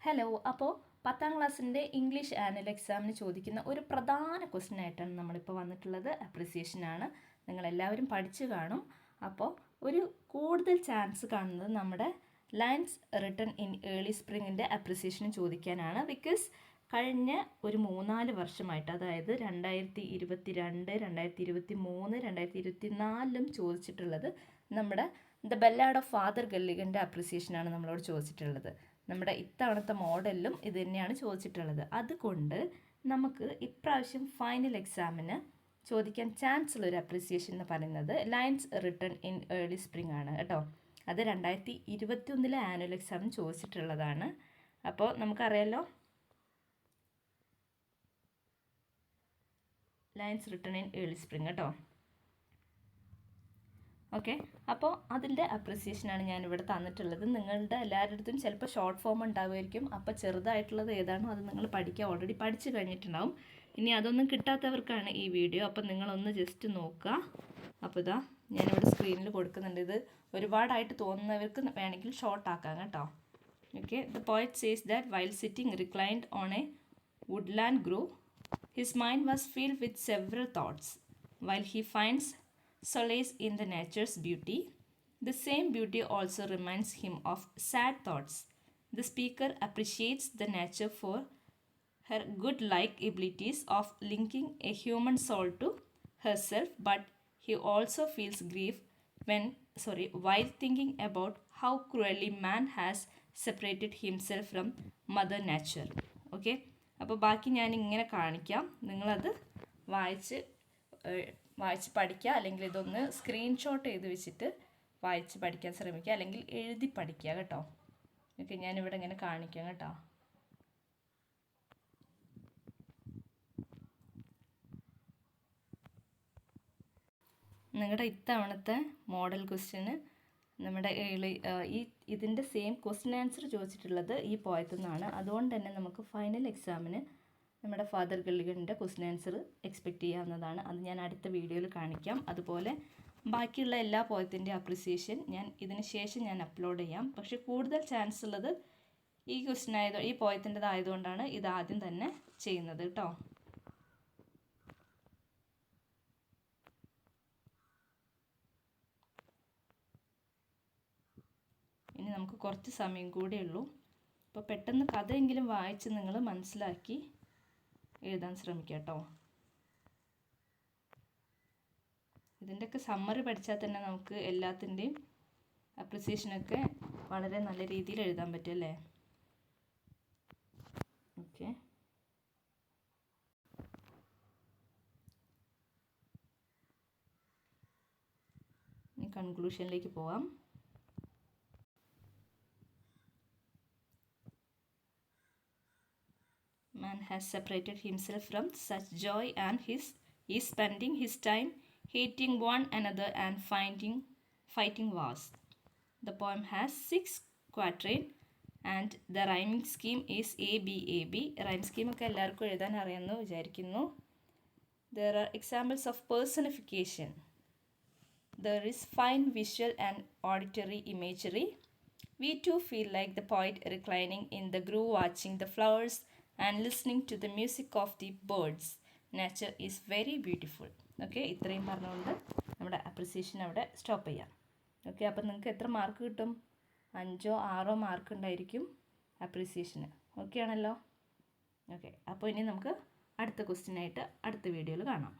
Hello. അപ്പോൾ 10ാം ക്ലാസ്സിൻ്റെ English annual എക്സാമിന് ചോദിക്കുന്ന ഒരു പ്രധാന ക്വസ്റ്റ്യൻ ആയിട്ടാണ് നമ്മളിപ്പോൾ വന്നിട്ടുള്ളത്. അപ്രിസിയേഷനാണ്. നിങ്ങളെല്ലാവരും പഠിച്ചു കാണും. അപ്പോൾ ഒരു കൂടുതൽ ചാൻസ് കാണുന്നത് നമ്മുടെ ലൈൻസ് റിട്ടൺ ഇൻ ഏർലി സ്പ്രിങ്ങിൻ്റെ അപ്രിസിയേഷനും ചോദിക്കാനാണ്. ബിക്കോസ് കഴിഞ്ഞ ഒരു 3-4 വർഷമായിട്ട്, അതായത് 2022, 2023, 2024 ചോദിച്ചിട്ടുള്ളത് നമ്മുടെ ദ ബെല്ലാഡ് ഓഫ് ഫാദർ ഗല്ലിഗൻ്റെ അപ്രിസിയേഷനാണ് നമ്മളോട് ചോദിച്ചിട്ടുള്ളത്. നമ്മുടെ ഇത്തവണത്തെ മോഡലിലും ഇത് തന്നെയാണ് ചോദിച്ചിട്ടുള്ളത്. അതുകൊണ്ട് നമുക്ക് ഇപ്രാവശ്യം ഫൈനൽ എക്സാമിന് ചോദിക്കാൻ ചാൻസ് ഉള്ള ഒരു അപ്രിസിയേഷൻ എന്ന് പറയുന്നത് lines written in early spring ആണ് കേട്ടോ. അത് 2021 ആനുവൽ എക്സാമിന് ചോദിച്ചിട്ടുള്ളതാണ്. അപ്പോൾ നമുക്കറിയാലോ, lines written in early spring കേട്ടോ. ഓക്കെ, അപ്പോൾ അതിൻ്റെ അപ്രിസിയേഷനാണ് ഞാനിവിടെ തന്നിട്ടുള്ളത്. നിങ്ങളുടെ എല്ലാവരുടെ അടുത്തും ചിലപ്പോൾ ഷോർട്ട് ഫോം ഉണ്ടാവുമായിരിക്കും. അപ്പോൾ ചെറുതായിട്ടുള്ളത് ഏതാണോ അത് നിങ്ങൾ ഓൾറെഡി പഠിച്ചു കഴിഞ്ഞിട്ടുണ്ടാവും. ഇനി അതൊന്നും കിട്ടാത്തവർക്കാണ് ഈ വീഡിയോ. അപ്പോൾ നിങ്ങളൊന്ന് ജസ്റ്റ് നോക്കുക. അപ്പോൾ ഇതാ ഞാനിവിടെ സ്ക്രീനിൽ കൊടുക്കുന്നുണ്ട്. ഇത് ഒരുപാടായിട്ട് തോന്നുന്നവർക്ക് വേണമെങ്കിൽ ഷോർട്ട് ആക്കാം കേട്ടോ. Okay, the poet says that while sitting reclined on A woodland grove, his mind was filled with several thoughts. While he finds solace in the nature's beauty, the same beauty also reminds him of sad thoughts. The speaker appreciates the nature for her good-like abilities of linking a human soul to herself, but he also feels grief while thinking about how cruelly man has separated himself from Mother Nature. Okay, അപ്പോൾ ബാക്കി ഞാൻ ഇങ്ങനെ കാണിക്കാം. നിങ്ങളത് വായിച്ച് പഠിക്കുക, അല്ലെങ്കിൽ ഇതൊന്ന് സ്ക്രീൻഷോട്ട് ചെയ്ത് വെച്ചിട്ട് വായിച്ച് പഠിക്കാൻ ശ്രമിക്കുക, അല്ലെങ്കിൽ എഴുതി പഠിക്കുക കേട്ടോ. ഓക്കെ, ഞാനിവിടെ ഇങ്ങനെ കാണിക്കാം കേട്ടോ. നിങ്ങളുടെ ഇത്തവണത്തെ മോഡൽ ക്വസ്റ്റ്യന് നമ്മുടെ ഇതിൻ്റെ സെയിം ക്വസ്റ്റ്യൻ ആൻസർ ചോദിച്ചിട്ടുള്ളത് ഈ പോയത്തിൽ നിന്നാണ്. അതുകൊണ്ട് തന്നെ നമുക്ക് ഫൈനൽ എക്സാമിന് നമ്മുടെ ഫാദർ ഗല്ലിഗൻ്റെ ക്വസ്റ്റ്യൻ ആൻസർ എക്സ്പെക്റ്റ് ചെയ്യാവുന്നതാണ്. അത് ഞാൻ അടുത്ത വീഡിയോയിൽ കാണിക്കാം. അതുപോലെ ബാക്കിയുള്ള എല്ലാ പോയത്തിൻ്റെ അപ്രിസിയേഷൻ ഇതിന് ശേഷം ഞാൻ അപ്ലോഡ് ചെയ്യാം. പക്ഷേ കൂടുതൽ ചാൻസ് ഉള്ളത് ഈ ക്വസ്റ്റ്യൻ ഈ പോയത്തിൻ്റെതായതുകൊണ്ടാണ് ഇത് ആദ്യം തന്നെ ചെയ്യുന്നത് കേട്ടോ. ഇനി നമുക്ക് കുറച്ച് സമയം കൂടെ ഉള്ളൂ. അപ്പോൾ പെട്ടെന്ന് കഥയെങ്കിലും വായിച്ച് നിങ്ങൾ മനസ്സിലാക്കി എഴുതാൻ ശ്രമിക്കുക കേട്ടോ. ഇതിൻ്റെയൊക്കെ സമ്മറി പഠിച്ചാൽ തന്നെ നമുക്ക് എല്ലാത്തിൻ്റെയും അപ്രിസിയേഷനൊക്കെ വളരെ നല്ല രീതിയിൽ എഴുതാൻ പറ്റും അല്ലേ. ഓക്കെ, ഇനി കൺക്ലൂഷനിലേക്ക് പോവാം. Man has separated himself from such joy and is spending his time hating one another and fighting wars. The poem has 6 quatrains and the rhyming scheme is ABAB. Rhyme scheme ഒക്കെ എല്ലാവർക്കും എഴുതാൻ അറിയാമെന്ന് വിചാരിക്കുന്നു. There are examples of personification. There is fine visual and auditory imagery. We too feel like the poet reclining in the grove watching the flowers and listening to the music of the birds. Nature is very beautiful. Okay, ഇത്രയും പറഞ്ഞുകൊണ്ട് നമ്മുടെ appreciation അവിടെ stop ചെയ്യാം. Okay, അപ്പം നിങ്ങൾക്ക് എത്ര mark കിട്ടും? 5-6 mark ഉണ്ടായിരിക്കും അപ്രിസിയേഷന്. ഓക്കെ ആണല്ലോ. ഓക്കെ, അപ്പോൾ ഇനി നമുക്ക് അടുത്ത ക്വസ്റ്റ്യനായിട്ട് അടുത്ത വീഡിയോയിൽ കാണാം.